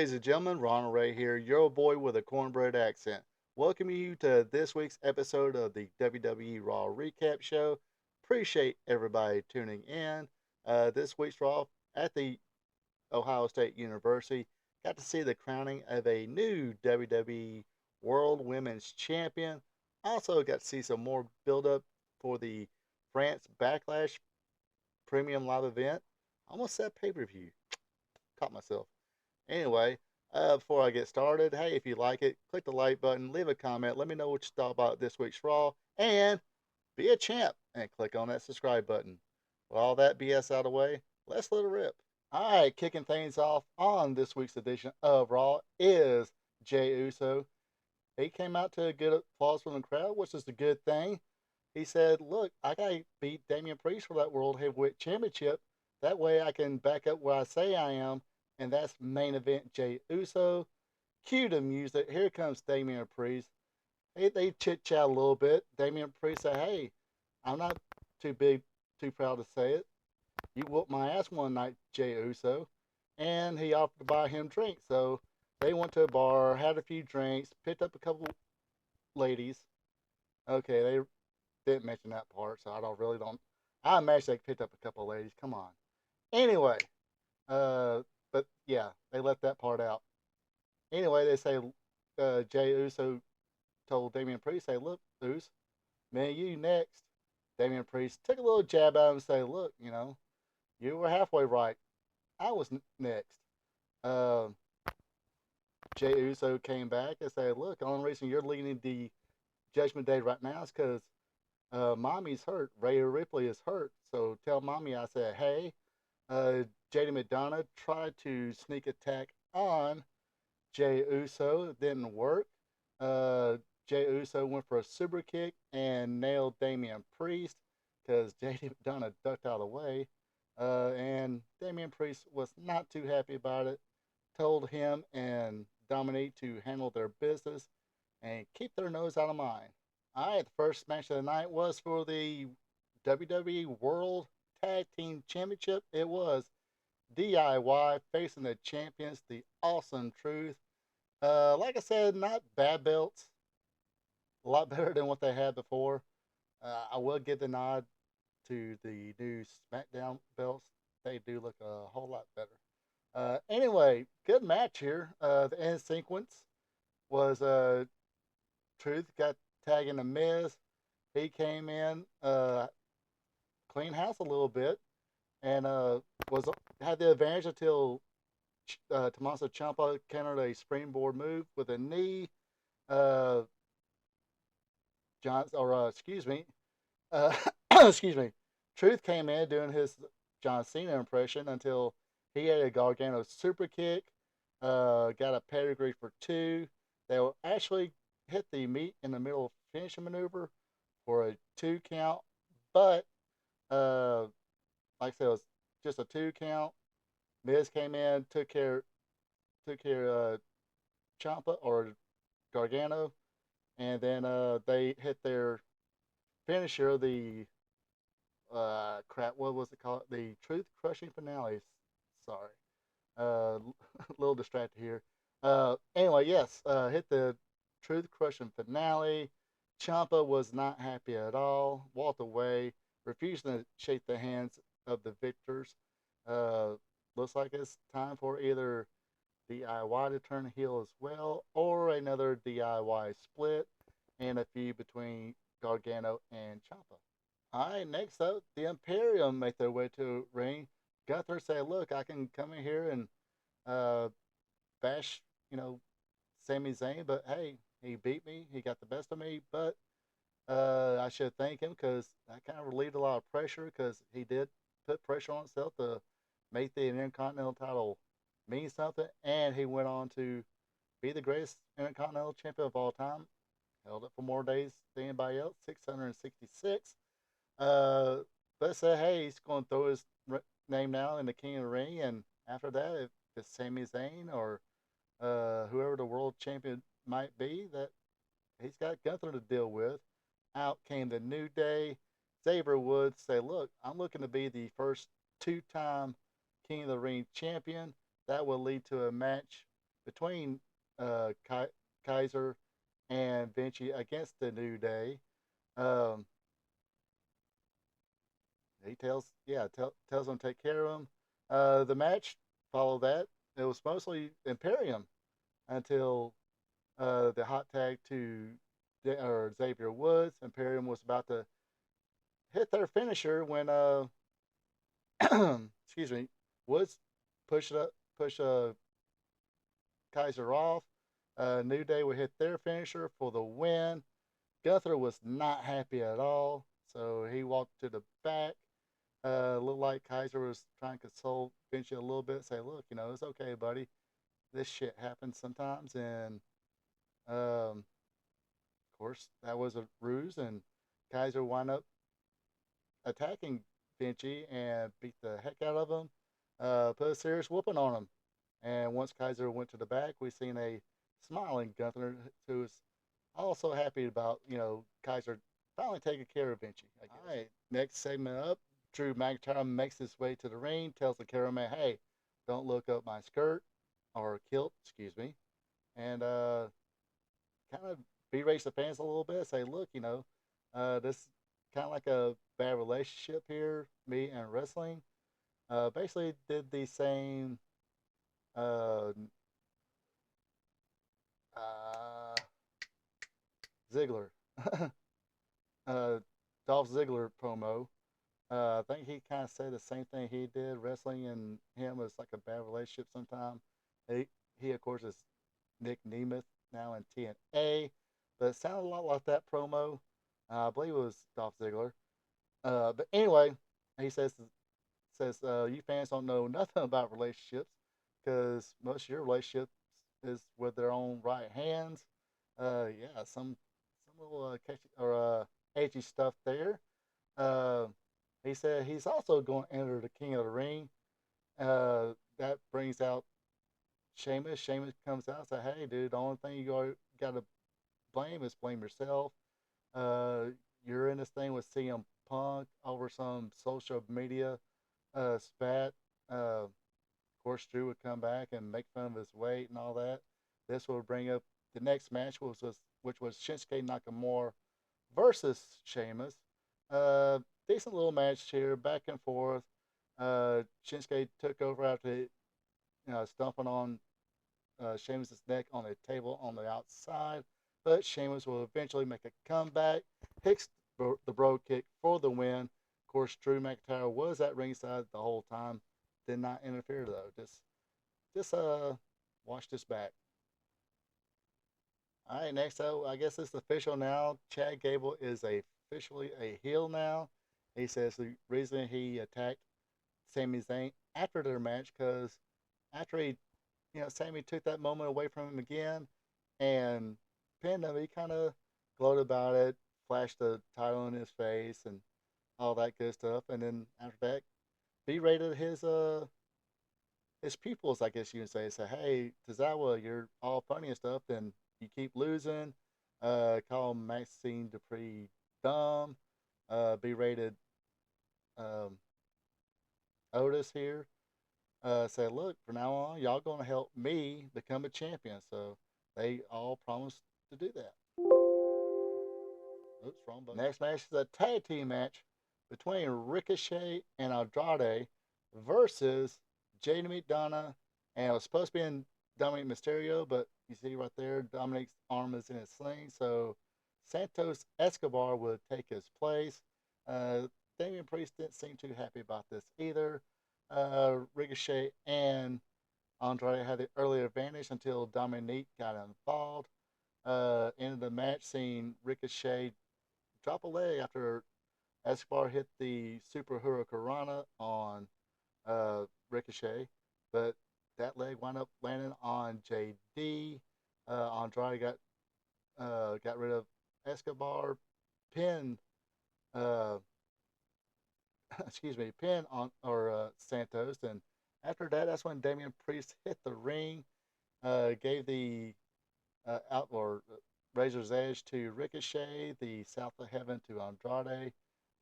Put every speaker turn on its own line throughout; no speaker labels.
ladies and gentlemen, Ronald Ray here, your boy with a cornbread accent. Welcoming you to this week's episode of the WWE Raw Recap Show. Appreciate everybody tuning in. This week's Raw at the Ohio State University got to see the crowning of a new WWE World Women's Champion. Also got to see some more build up for the France Backlash Premium Live event. Almost said pay per view. Caught myself. Anyway, before I get started, hey, if you like it, click the like button, leave a comment, let me know what you thought about this week's Raw, and be a champ and click on that subscribe button. With all that BS out of the way, let's let it rip. All right, kicking things off on this week's edition of Raw is Jey Uso. He came out to get applause from the crowd, which is a good thing. He said, "Look, I gotta beat Damian Priest for that World Heavyweight Championship. That way, I can back up where I say I am, and that's main event Jey Uso." Cue the music. Here comes Damian Priest. They chit chat a little bit. Damian Priest said, "Hey, I'm not too proud to say it. You whooped my ass one night, Jey Uso," and he offered to buy him drinks. So they went to a bar, had a few drinks, picked up a couple ladies. Okay, they didn't mention that part, so I don't. I imagine they picked up a couple ladies. Come on. Anyway, but yeah, they left that part out. Anyway, they say Jey Uso told Damian Priest, "Say, look, Uso, man, you next." Damian Priest took a little jab at him and say, "Look, you were halfway right. I was next." Uh, Jey Uso came back and said, "Look, the only reason you're leading the Judgment Day right now is because Mommy's hurt. Rhea Ripley is hurt. So tell Mommy I said, hey, JD McDonough tried to sneak attack on Jey Uso. It didn't work. Jey Uso went for a super kick and nailed Damian Priest because JD McDonough ducked out of the way. And Damian Priest was not too happy about it. Told him and Dominique to handle their business and keep their nose out of mine. All right, the first match of the night was for the WWE World Tag Team Championship. It was DIY facing the champions, the Awesome Truth. Like I said, not bad belts. A lot better than what they had before. I will give the nod to the new SmackDown belts. They do look a whole lot better. Anyway, good match here. The end sequence was Truth got tagging the Miz. He came in, clean house a little bit, and was had the advantage until Tommaso Ciampa countered a springboard move with a knee. Uh, John, or excuse me, uh, excuse me. Truth came in doing his John Cena impression until he had a Gargano super kick. Got a pedigree for two. They will actually hit the meet in the middle finishing maneuver for a two count, but uh, like I said, it was just a two count. Miz came in, took care Champa or Gargano, and then they hit their finisher, the crap, what was it called? The Truth Crushing Finale. Sorry, a little distracted here. Anyway, yes, hit the Truth Crushing Finale. Champa was not happy at all. Walked away, refusing to shake the hands of the victors. Uh, Looks like it's time for either DIY to turn heel as well, or another DIY split and a feud between Gargano and Champa. All right, next up, the Imperium make their way to ring. Gunther say, "Look, I can come in here and uh, bash, Sami Zayn, but hey, he beat me. He got the best of me, but I should thank him because that kind of relieved a lot of pressure because he did put pressure on himself to make the Intercontinental title mean something, and he went on to be the greatest Intercontinental champion of all time. Held it for more days than anybody else, 666. Uh, but said, hey, he's going to throw his name now in the King of the Ring, and after that, if it's Sami Zayn or whoever the world champion might be, that he's got Gunther to deal with. Out came the New Day. Xavier Woods say, look, I'm looking to be the first two-time King of the Ring champion. That will lead to a match between Kaiser and Vinci against the New Day. Um, he tells them to take care of him. The match followed that. It was mostly Imperium until the hot tag to Xavier Woods. Imperium was about to hit their finisher when excuse me, Woods push Kaiser off. New Day would hit their finisher for the win. Gunther was not happy at all, so he walked to the back. Looked like Kaiser was trying to console Vinci a little bit, say, "Look, it's okay, buddy. This shit happens sometimes." And of course, that was a ruse, and Kaiser wound up attacking Vinci and beat the heck out of him. Put a serious whooping on him. And once Kaiser went to the back, we seen a smiling Gunther who was also happy about, Kaiser finally taking care of Vinci. All right, next segment up, Drew McIntyre makes his way to the ring, tells the cameraman, hey, don't look up my skirt or kilt, excuse me, and kind of berate the fans a little bit, say, look, this kind of like a bad relationship here, me and wrestling. Basically did the same uh, uh, Ziggler, uh, Dolph Ziggler promo. I think he kind of said the same thing he did. Wrestling and him was like a bad relationship sometimes. He of course is Nick Nemeth now in TNA, but it sounded a lot like that promo. I believe it was Dolph Ziggler. But anyway, he says you fans don't know nothing about relationships because most of your relationships is with their own right hands. Yeah, some little catchy or edgy stuff there. Uh, he said he's also going to enter the King of the Ring. That brings out Sheamus. Sheamus comes out and says, "Hey, dude, the only thing you got to blame is blame yourself. Uh, you're in this thing with CM Punk over some social media spat. Of course, Drew would come back and make fun of his weight and all that. This would bring up the next match, which was Shinsuke Nakamura versus Sheamus. Uh, Decent little match here, back and forth. Shinsuke took over after stomping on Sheamus' neck on a table on the outside, but Sheamus will eventually make a comeback, hits the bro kick for the win. Of course, Drew McIntyre was at ringside the whole time, did not interfere though. Just watch this back. All right, next up, I guess it's official now. Chad Gable is officially a heel now. He says the reason he attacked Sami Zayn after their match because after Sammy took that moment away from him again and pinned him, he kind of gloated about it, flashed the title in his face, and all that good stuff. And then after that, berated his pupils, I guess you can say. Say, hey, Tozawa, you're all funny and stuff, then you keep losing. Call Maxine Dupree dumb. Berated um, Otis here. Say, look, from now on, y'all gonna help me become a champion. So they all promised to do that. Oops, wrong button. Next match is a tag team match between Ricochet and Andrade versus Jada McDonough, and it was supposed to be in Dominic Mysterio, but you see right there, Dominic's arm is in a sling, so Santos Escobar would take his place. Uh, Damian Priest didn't seem too happy about this either. Ricochet and Andrade had the early advantage until Dominique got involved. End of the match, seeing Ricochet drop a leg after Escobar hit the Super Hurricanrana on Ricochet, but that leg wound up landing on JD. Andrade got rid of Escobar, pinned uh, pin on or Santos, and after that, that's when Damian Priest hit the ring, gave the out or Razor's Edge to Ricochet, the South of Heaven to Andrade,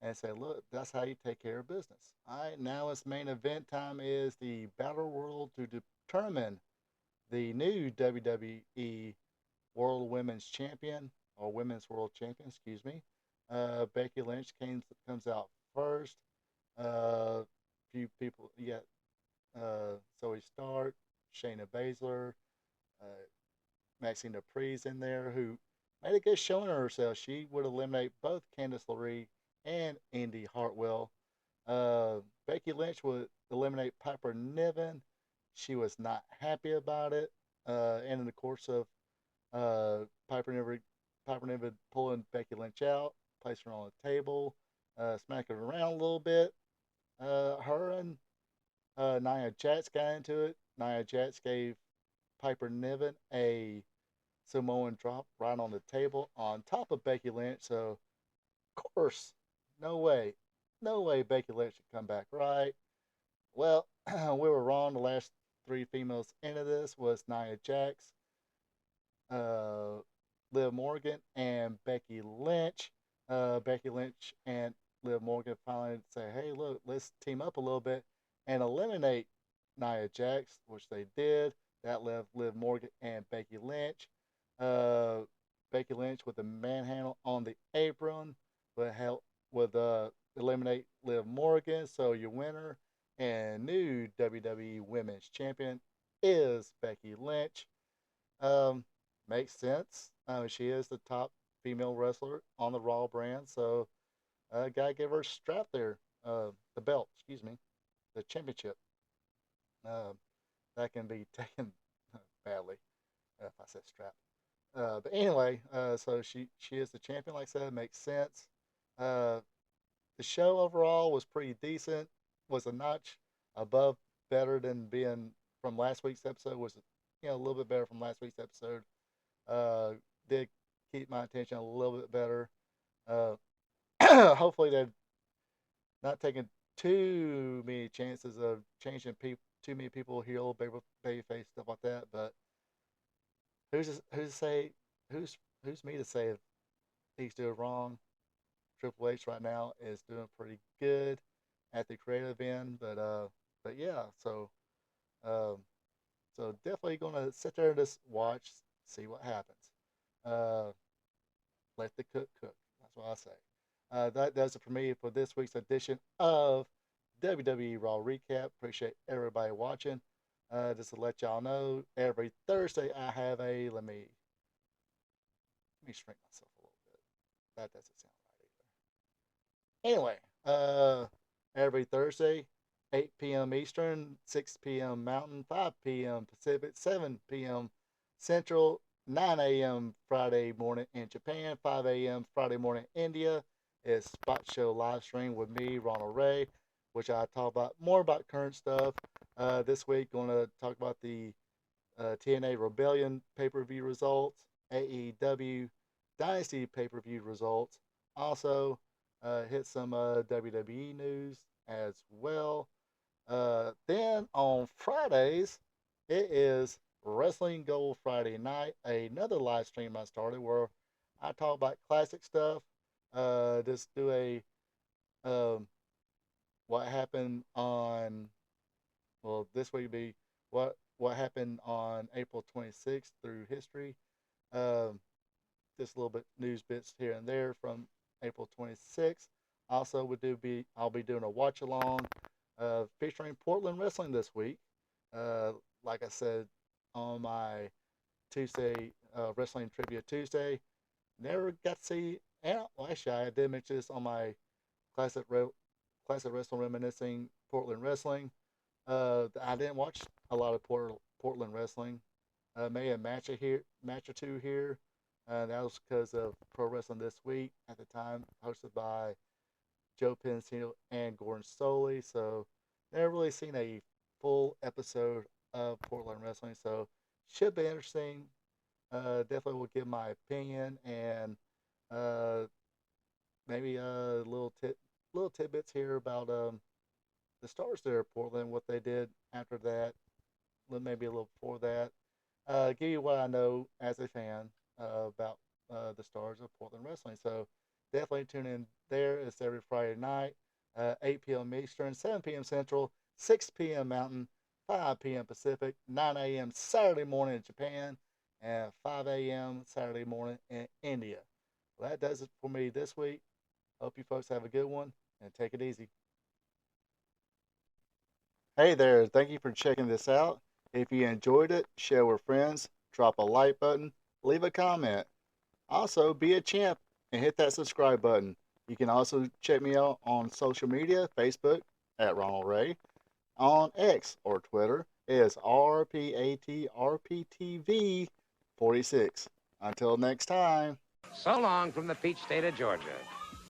and say, look, that's how you take care of business. All right, now it's main event time is the Battle World to determine the new WWE World Women's Champion, or Women's World Champion, excuse me. Becky Lynch comes out first. Few people, you got Zoe Stark, Shayna Baszler, uh, Maxine Dupree's in there, who made a good showing of herself. She would eliminate both Candice LeRae and Indy Hartwell. Becky Lynch would eliminate Piper Niven. She was not happy about it. And in the course of uh, Piper Niven, Piper Niven pulling Becky Lynch out, placing her on the table, smacking her around a little bit. Her and Nia Jax got into it. Nia Jax gave Piper Niven a Samoan drop right on the table on top of Becky Lynch. So, of course, no way, no way Becky Lynch should come back right. Well, we were wrong. The last three females into this was Nia Jax, uh, Liv Morgan, and Becky Lynch. Becky Lynch and Liv Morgan finally say, "Hey, look, let's team up a little bit and eliminate Nia Jax," which they did. That left Liv Morgan and Becky Lynch. Uh, Becky Lynch with the manhandle on the apron would help with eliminate Liv Morgan. So your winner and new WWE Women's Champion is Becky Lynch. Um, Makes sense. She is the top female wrestler on the Raw brand, so gotta give her a strap there. The belt, excuse me, the championship. Uh, that can be taken badly if I said strap. But anyway, so she is the champion. Like I said, it makes sense. Uh, the show overall was pretty decent. Was a notch above, better than being from last week's episode. Was a little bit better from last week's episode. Uh, did keep my attention a little bit better. Uh, Hopefully they're not taking too many chances of changing too many people, heel, baby face, stuff like that. But who's to say who's me to say if he's doing wrong? Triple H right now is doing pretty good at the creative end, but yeah, um, so definitely gonna sit there and just watch, see what happens. Uh, Let the cook cook. That's what I say. That does it for me for this week's edition of WWE Raw Recap. Appreciate everybody watching. Just to let y'all know, every Thursday I have a let me shrink myself a little bit. That doesn't sound right either. Anyway, every Thursday, 8 p.m. Eastern, 6 p.m. Mountain, 5 p.m. Pacific, 7 p.m. Central, 9 a.m. Friday morning in Japan, 5 a.m. Friday morning in India. Is Spot Show live stream with me, Ronald Ray, which I talk about more about current stuff. This week, going to talk about the TNA Rebellion pay per view results, AEW Dynasty pay per view results. Also, hit some WWE news as well. Then on Fridays, it is Wrestling Gold Friday night, another live stream I started where I talk about classic stuff. Just do a um, what happened on this week be what happened on April 26th through history. Um, just a little bit news bits here and there from April 26th. Also, I'll be doing a watch along featuring Portland wrestling this week. Uh, like I said on my Tuesday wrestling trivia Tuesday, never got to see. And well, actually, I did mention this on my classic classic wrestling reminiscing Portland wrestling. I didn't watch a lot of Portland wrestling. Maybe a match or two here. That was because of Pro Wrestling This Week at the time, hosted by Joe Pensino and Gordon Soley. So never really seen a full episode of Portland wrestling. So should be interesting. Definitely will give my opinion and uh, maybe a little tidbits here about the stars there at Portland, what they did after that, maybe a little before that. Give you what I know as a fan about the stars of Portland wrestling. So definitely tune in there. It's every Friday night, 8 p.m. Eastern, 7 p.m. Central, 6 p.m. Mountain. 5 p.m. Pacific, 9 a.m. Saturday morning in Japan, and 5 a.m. Saturday morning in India. Well, that does it for me this week. Hope you folks have a good one and take it easy. Hey there, thank you for checking this out. If you enjoyed it, share with friends, drop a like button, leave a comment. Also, be a champ and hit that subscribe button. You can also check me out on social media, Facebook at Ronald Ray, on X or Twitter is RPATRPTV46. Until next time.
So long from the peach state of Georgia.